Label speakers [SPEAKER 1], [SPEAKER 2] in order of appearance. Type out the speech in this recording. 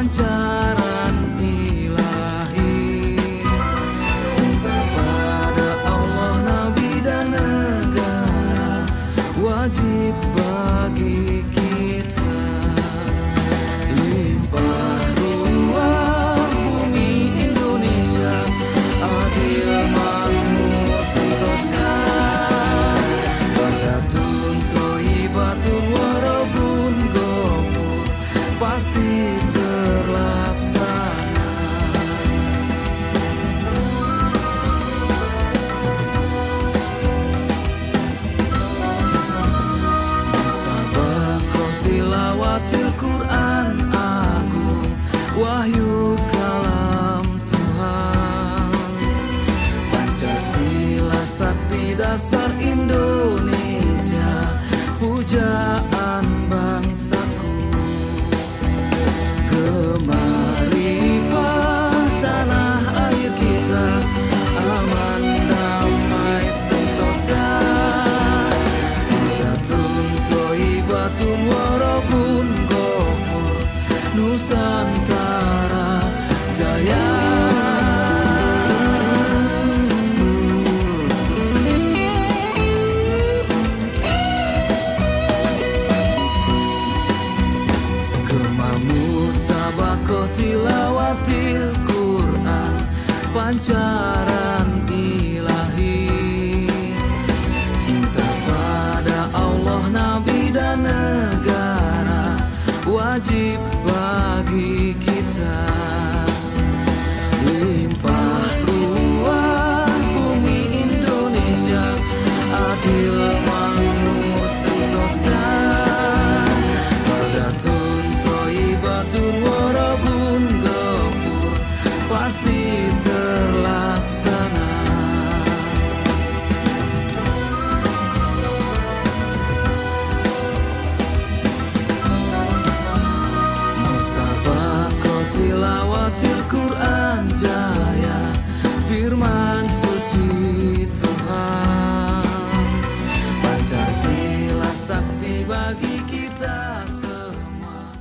[SPEAKER 1] pancaran ilahi. Cinta pada Allah, Nabi dan negara wajib bagi kita. Limpah ruah bumi Indonesia, adil makmur sentosa. Barakatun thayyibatun warabun ghafur, pasti terlaksana. Musabaqah tilawatil Quran agung, wahyu kalam Tuhan. Pancasila sakti dasar Indonesia, pujaan bangsaku. Gemaripah tanah air kita, aman damai sentosa. Barakatun thayyibatun warabun ghafur, Nusantara jaya. Musabaqah tilawatil Quran, pancaran ilahi. Cinta pada Allah, Nabi dan negara wajib bagi kita. Limpah ruah bumi Indonesia, adil makmur sentosa. Barakatun thayyibatun warabun ghafur, pasti terlaksana. Musabaqah tilawatil Quran jaya, firman suci Tuhan. Pancasila sakti bagi kita semua.